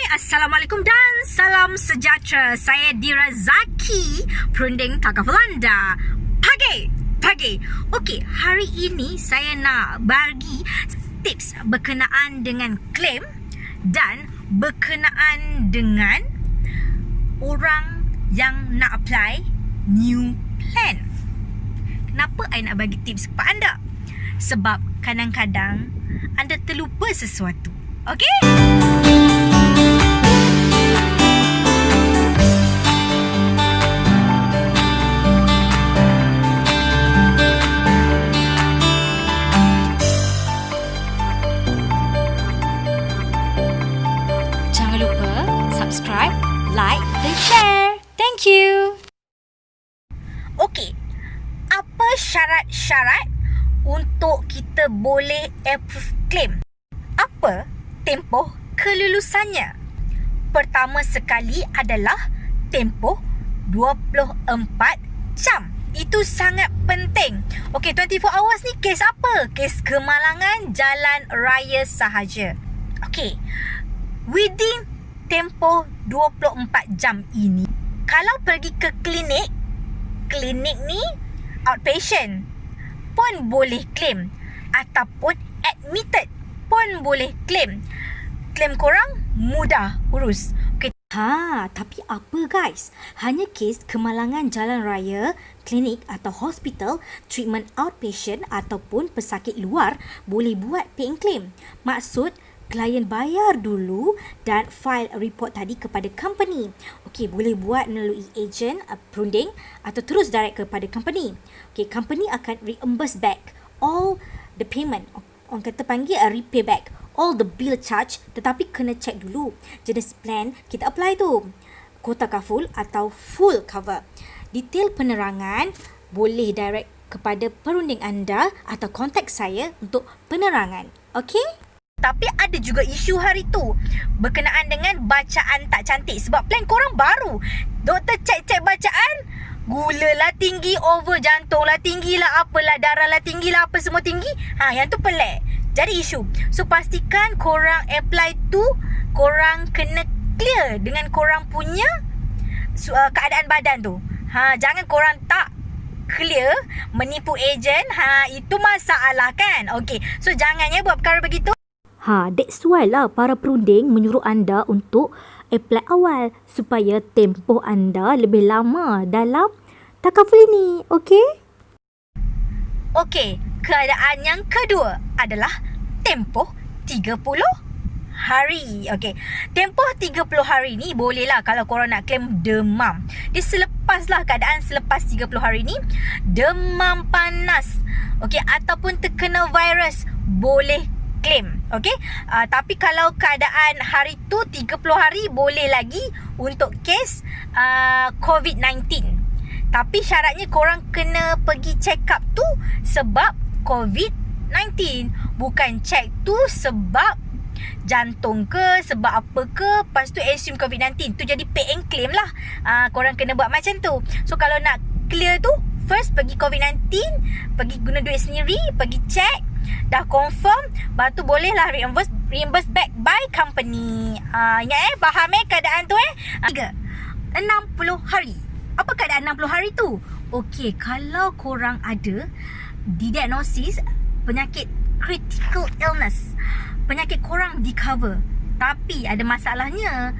Assalamualaikum dan salam sejahtera. Saya Dira Zaki, perunding Takaful anda. Pagi. Okey, hari ini saya nak bagi tips berkenaan dengan claim dan berkenaan dengan orang yang nak apply new plan. Kenapa saya nak bagi tips kepada anda? Sebab kadang-kadang anda terlupa sesuatu. Okey? Jangan lupa subscribe, like dan share. Thank you. Okey, apa syarat-syarat untuk kita boleh approve claim? Apa tempoh kelulusannya? Pertama sekali adalah tempoh 24 jam. Itu sangat penting. Okey, 24 hours ni kes apa? Kes kemalangan jalan raya sahaja. Okey, within tempoh 24 jam ini, kalau pergi ke klinik ni outpatient pun boleh claim, ataupun admitted pun boleh claim. Claim korang mudah urus. Okay. Tapi apa guys? Hanya kes kemalangan jalan raya, klinik atau hospital, treatment outpatient ataupun pesakit luar boleh buat pay and claim. Maksud, klien bayar dulu dan file report tadi kepada company. Okey, boleh buat melalui agent, perunding atau terus direct kepada company. Okey, company akan reimburse back all the payment. Orang kata panggil repay back all the bill charge, tetapi kena check dulu jenis plan kita apply tu. Kota kaful atau full cover. Detail penerangan boleh direct kepada perunding anda atau kontak saya untuk penerangan. Okey? Tapi ada juga isu hari tu berkenaan dengan bacaan tak cantik. Sebab plan korang baru. Doktor cek bacaan, gula lah tinggi, over jantung lah tinggi lah, apalah, darah lah tinggi lah, apa semua tinggi. Yang tu pelik. Jadi isu. So pastikan korang apply tu, korang kena clear dengan korang punya keadaan badan tu. Jangan korang tak clear, menipu ejen. Itu masalah kan. Okey. So jangan buat perkara begitu. That's why lah para perunding menyuruh anda untuk apply awal supaya tempoh anda lebih lama dalam takaful ini. Okey? Okey, keadaan yang kedua adalah tempoh 30 hari. Okey, tempoh 30 hari ni bolehlah kalau korang nak claim demam. Dia selepaslah keadaan selepas 30 hari ni, demam panas, okey, ataupun terkena virus, boleh claim. Okey, tapi kalau keadaan hari tu 30 hari boleh lagi untuk kes COVID-19. Tapi syaratnya korang kena pergi check up tu sebab COVID-19, bukan check tu sebab jantung ke, sebab apa ke, lepas tu assume COVID-19. Tu jadi pay and claim lah. Korang kena buat macam tu. So kalau nak clear tu, first pergi COVID-19, pergi guna duit sendiri, pergi check, dah confirm, baru tu bolehlah reimburse back by company. Ingat faham keadaan tu 60 hari. Apa keadaan 60 hari tu? Okey, kalau korang ada didiagnosis penyakit critical illness, penyakit korang di cover, tapi ada masalahnya,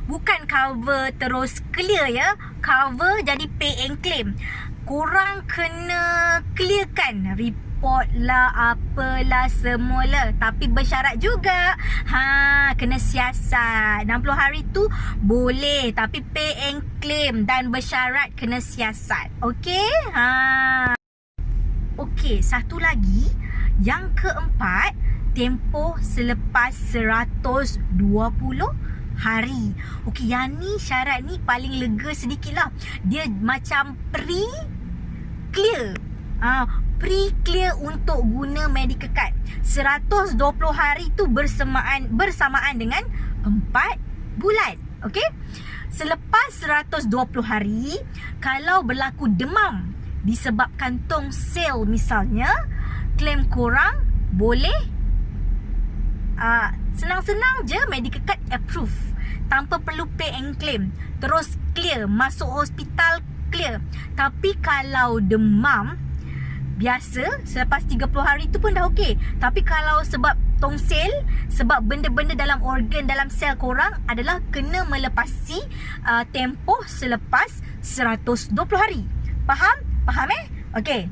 bukan cover terus clear cover jadi pay and claim. Korang kena clearkan report lah, apalah semula, tapi bersyarat juga. Kena siasat. 60 hari tu boleh, tapi pay and claim dan bersyarat kena siasat. Okey? Okey, satu lagi, yang keempat, tempoh selepas 120 hari. Okey, yang ni syarat ni paling lega sedikit lah. Dia macam pre-clear. Pre-clear untuk guna medical card. 120 hari tu bersamaan dengan 4 bulan. Okey? Selepas 120 hari, kalau berlaku demam disebabkan tonsil misalnya, claim korang boleh Senang-senang je medical card approve. Tanpa perlu pay and claim. Terus clear. Masuk hospital clear. Tapi kalau demam biasa, selepas 30 hari tu pun dah okey. Tapi kalau sebab tongsil, sebab benda-benda dalam organ, dalam sel korang adalah kena melepasi tempoh selepas 120 hari. Faham? Faham Okey.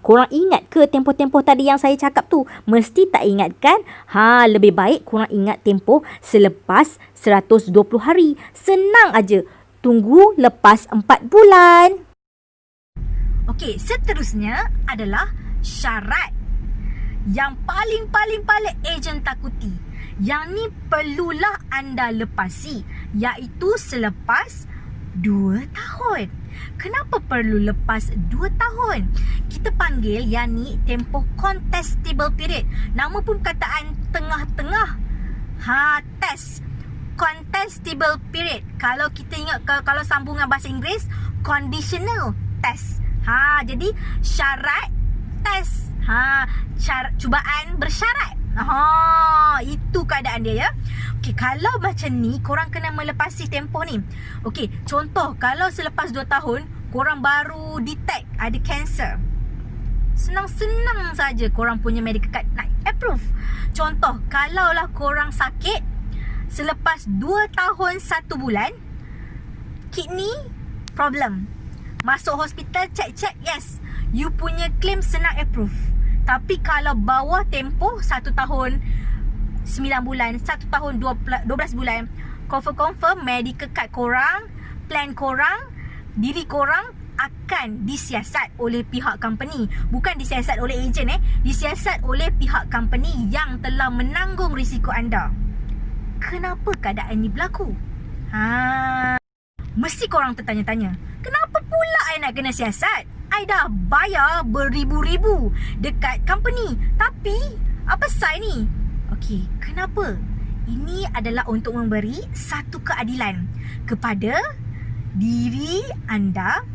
Korang ingat ke tempoh-tempoh tadi yang saya cakap tu? Mesti tak ingat kan? Lebih baik korang ingat tempoh selepas 120 hari. Senang aja. Tunggu lepas 4 bulan. Okey, seterusnya adalah syarat. Yang paling ejen takuti. Yang ni perlulah anda lepasi. Iaitu selepas 2 tahun. Kenapa perlu lepas 2 tahun? Kita panggil yang ni tempoh contestable period. Nama pun perkataan tengah-tengah. Test. Contestable period. Kalau kita ingat, kalau sambungan bahasa Inggeris, conditional test. Jadi syarat test. Cubaan bersyarat. Itu keadaan dia ya. Okey, kalau macam ni korang kena melepasi tempoh ni. Okey, contoh kalau selepas 2 tahun korang baru detect ada kanser. Senang-senang saja korang punya medical card nak approve. Contoh, kalaulah korang sakit selepas 2 tahun 1 bulan, kidney problem. Masuk hospital, check, yes, you punya claim senang approve. Tapi kalau bawah tempoh 1 tahun 9 bulan, 1 tahun 12 bulan, confirm medical card korang, plan korang, diri korang akan disiasat oleh pihak company. Bukan disiasat oleh ejen disiasat oleh pihak company yang telah menanggung risiko anda. Kenapa keadaan ni berlaku? Mesti korang tertanya-tanya, kenapa pula I nak kena siasat? I dah bayar beribu-ribu dekat company, tapi apa sai ni? Okey, kenapa? Ini adalah untuk memberi satu keadilan kepada diri anda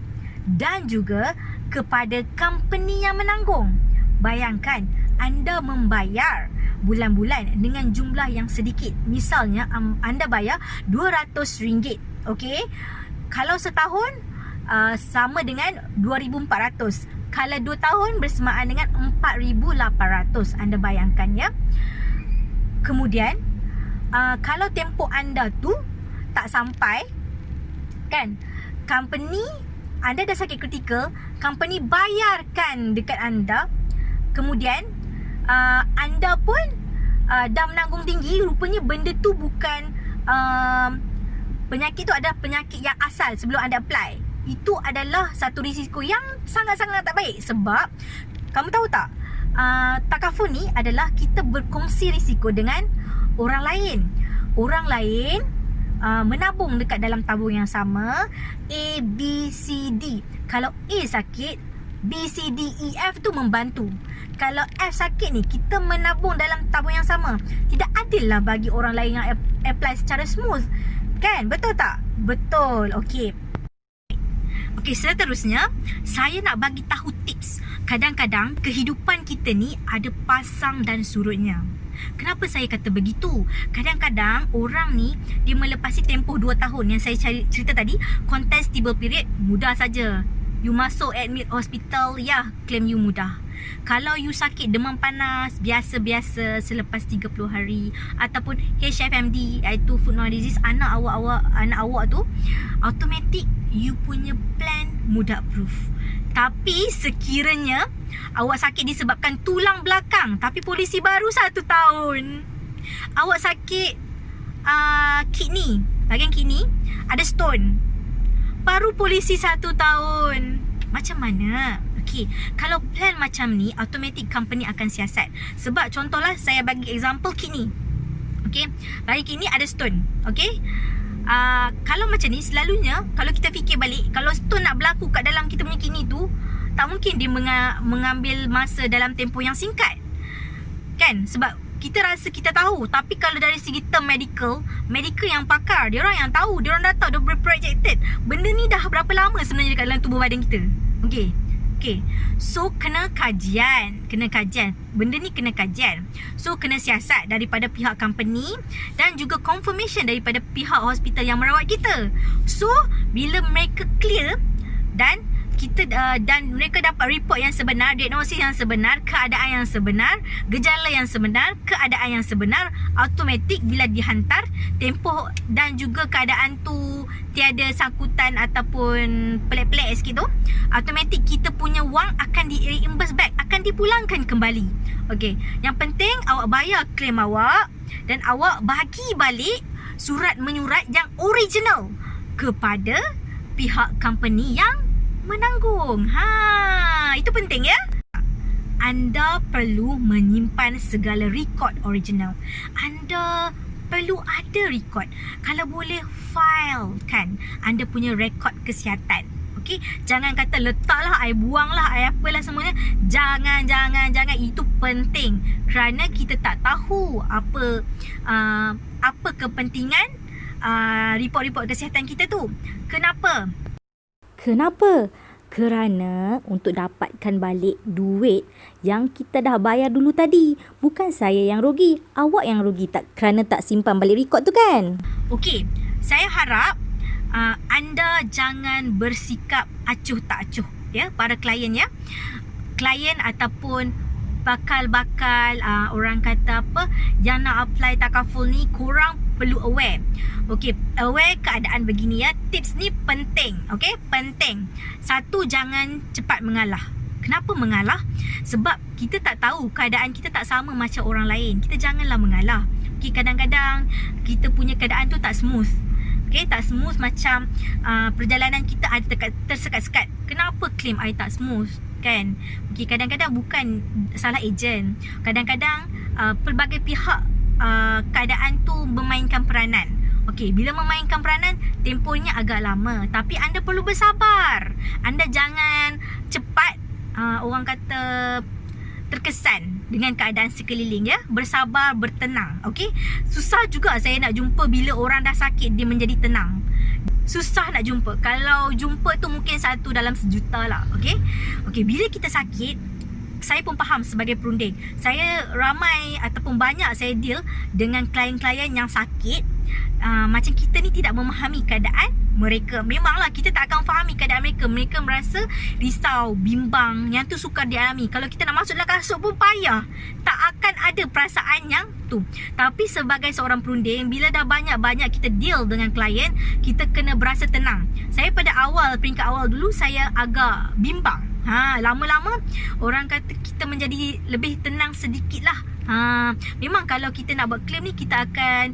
dan juga kepada company yang menanggung. Bayangkan anda membayar bulan-bulan dengan jumlah yang sedikit. Misalnya anda bayar RM200. Okey. Kalau setahun sama dengan 2,400. Kalau 2 tahun bersamaan dengan 4,800. Anda bayangkan ya. Kemudian kalau tempoh anda tu tak sampai, kan, company anda dah sakit kritikal, company bayarkan dekat anda. Kemudian anda pun dah menanggung tinggi. Rupanya benda tu bukan penyakit tu adalah penyakit yang asal sebelum anda apply. Itu adalah satu risiko yang sangat-sangat tak baik. Sebab kamu tahu tak, takaful ni adalah kita berkongsi risiko dengan orang lain. Orang lain menabung dekat dalam tabung yang sama, A, B, C, D. Kalau A sakit, B, C, D, E, F tu membantu. Kalau F sakit ni, kita menabung dalam tabung yang sama. Tidak adil lah bagi orang lain yang apply secara smooth. Kan? Betul tak? Betul. Okey, seterusnya saya nak bagi tahu tips. Kadang-kadang kehidupan kita ni ada pasang dan surutnya. Kenapa saya kata begitu? Kadang-kadang orang ni dia melepasi tempoh 2 tahun yang saya cerita tadi, contestable period, mudah saja. You masuk admit hospital, ya, claim you mudah. Kalau you sakit demam panas biasa-biasa selepas 30 hari ataupun HFMD, iaitu food and disease, anak awak tu, automatic you punya plan mudah approve. Tapi sekiranya awak sakit disebabkan tulang belakang tapi polisi baru 1 tahun. Awak sakit kidney, bahagian kidney ada stone, baru polisi 1 tahun. Macam mana? Okey, kalau plan macam ni, automatic company akan siasat. Sebab contohlah saya bagi example kidney. Okey, bagi kidney ada stone. Okey, kalau macam ni, selalunya kalau kita fikir balik, kalau stone nak berlaku kat dalam kita punya kidney tu, tak mungkin dia mengambil masa dalam tempoh yang singkat. Kan? Sebab kita rasa kita tahu. Tapi kalau dari segi term medical yang pakar, dia orang yang tahu, dia orang dah tahu, dia berprojected benda ni dah berapa lama sebenarnya dekat dalam tubuh badan kita. Okey, Okey. So kena kajian. Benda ni kena kajian. So kena siasat daripada pihak company dan juga confirmation daripada pihak hospital yang merawat kita. So bila mereka clear dan mereka dapat report yang sebenar, diagnosis yang sebenar, keadaan yang sebenar, gejala yang sebenar, keadaan yang sebenar, automatik bila dihantar tempoh dan juga keadaan tu tiada sangkutan ataupun pelik-pelik sikit tu, automatik kita punya wang akan di-reimburse back, akan dipulangkan kembali. Okey, yang penting awak bayar claim awak dan awak bagi balik surat menyurat yang original kepada pihak company yang menanggung. Itu penting ya. Anda perlu menyimpan segala rekod original. Anda perlu ada rekod. Kalau boleh file kan anda punya rekod kesihatan. Okey, jangan kata letaklah, I buanglah, I apalah semuanya. Jangan. Itu penting kerana kita tak tahu apa kepentingan report-report kesihatan kita tu. Kenapa? Kerana untuk dapatkan balik duit yang kita dah bayar dulu tadi. Bukan saya yang rugi, awak yang rugi kerana tak simpan balik rekod tu kan? Okey, saya harap anda jangan bersikap acuh tak acuh ya para klien ya. Klien ataupun bakal orang kata apa yang nak apply takaful ni, korang perlu aware. Okey, aware keadaan begini ya. Tips ni penting, okey? Penting. Satu, jangan cepat mengalah. Kenapa mengalah? Sebab kita tak tahu, keadaan kita tak sama macam orang lain. Kita janganlah mengalah. Okey, kadang-kadang kita punya keadaan tu tak smooth. Okey, tak smooth macam perjalanan kita ada tersekat-sekat. Kenapa claim I tak smooth? Kan? Okey, kadang-kadang bukan salah ejen. Kadang-kadang pelbagai pihak keadaan tu memainkan peranan. Okey, bila memainkan peranan, tempohnya agak lama. Tapi anda perlu bersabar. Anda jangan cepat orang kata terkesan dengan keadaan sekeliling ya. Bersabar, bertenang. Okey, susah juga saya nak jumpa bila orang dah sakit dia menjadi tenang. Susah nak jumpa. Kalau jumpa tu mungkin satu dalam sejuta lah. Okey. Okey, bila kita sakit, saya pun faham sebagai perunding. Saya ramai ataupun banyak saya deal dengan klien-klien yang sakit. Macam kita ni tidak memahami keadaan mereka. Memanglah kita tak akan fahami keadaan mereka. Mereka merasa risau, bimbang. Yang tu sukar dialami. Kalau kita nak masuk dalam kasut pun payah. Tak akan ada perasaan yang tu. Tapi sebagai seorang perunding, bila dah banyak-banyak kita deal dengan klien, kita kena berasa tenang. Saya pada peringkat awal dulu saya agak bimbang. Lama-lama orang kata kita menjadi lebih tenang sedikit lah. Memang kalau kita nak buat claim ni, kita akan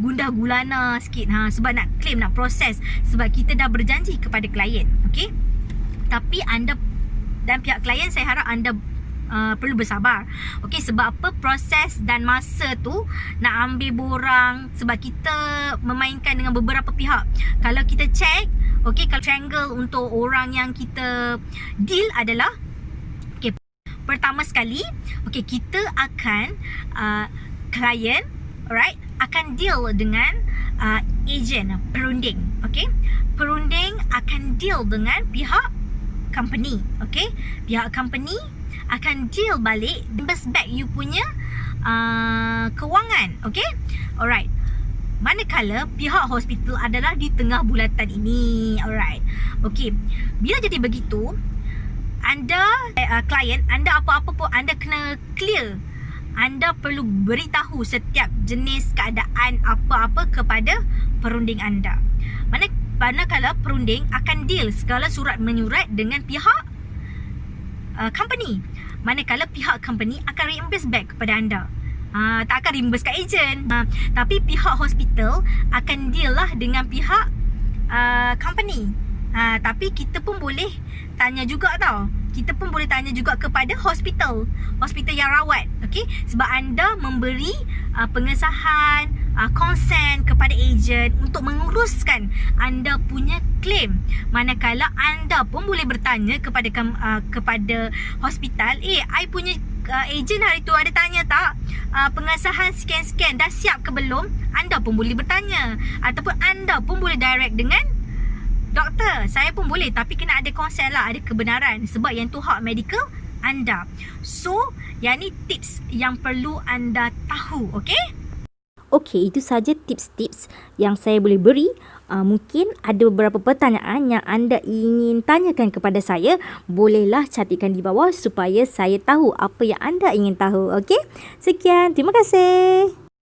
gundah gulana sikit sebab nak claim, nak proses. Sebab kita dah berjanji kepada klien. Okey. Tapi anda dan pihak klien, saya harap anda perlu bersabar. Okey, sebab apa? Proses dan masa tu nak ambil borang. Sebab kita memainkan dengan beberapa pihak. Kalau kita check, okey, kalau triangle untuk orang yang kita deal adalah, okey, pertama sekali, okey, kita akan klien, alright, akan deal dengan agent, perunding. Okey, perunding akan deal dengan pihak company. Okey, pihak company akan deal balik, reimburse back you punya kewangan. Okey, alright. Manakala pihak hospital adalah di tengah bulatan ini. Alright. Okey, bila jadi begitu, anda klien, anda apa-apa pun anda kena clear. Anda perlu beritahu setiap jenis keadaan apa-apa kepada perunding anda. Manakala perunding akan deal segala surat menyurat dengan pihak company. Manakala pihak company akan reimburse back kepada anda. Tak akan reimburse kat ejen. Tapi pihak hospital akan deal lah dengan pihak company. Tapi kita pun boleh tanya juga tau. Kita pun boleh tanya juga kepada hospital yang rawat. Okey, sebab anda memberi pengesahan, consent kepada ejen untuk menguruskan anda punya claim. Manakala anda pun boleh bertanya kepada hospital, I punya ejen hari tu ada tanya tak pengesahan scan dah siap ke belum? Anda pun boleh bertanya, ataupun anda pun boleh direct dengan Doktor, saya pun boleh tapi kena ada konsent lah, ada kebenaran sebab yang tu hak medical anda. So, yang ni tips yang perlu anda tahu, okey? Okey, itu saja tips-tips yang saya boleh beri. Mungkin ada beberapa pertanyaan yang anda ingin tanyakan kepada saya. Bolehlah catatkan di bawah supaya saya tahu apa yang anda ingin tahu. Okey? Sekian, terima kasih.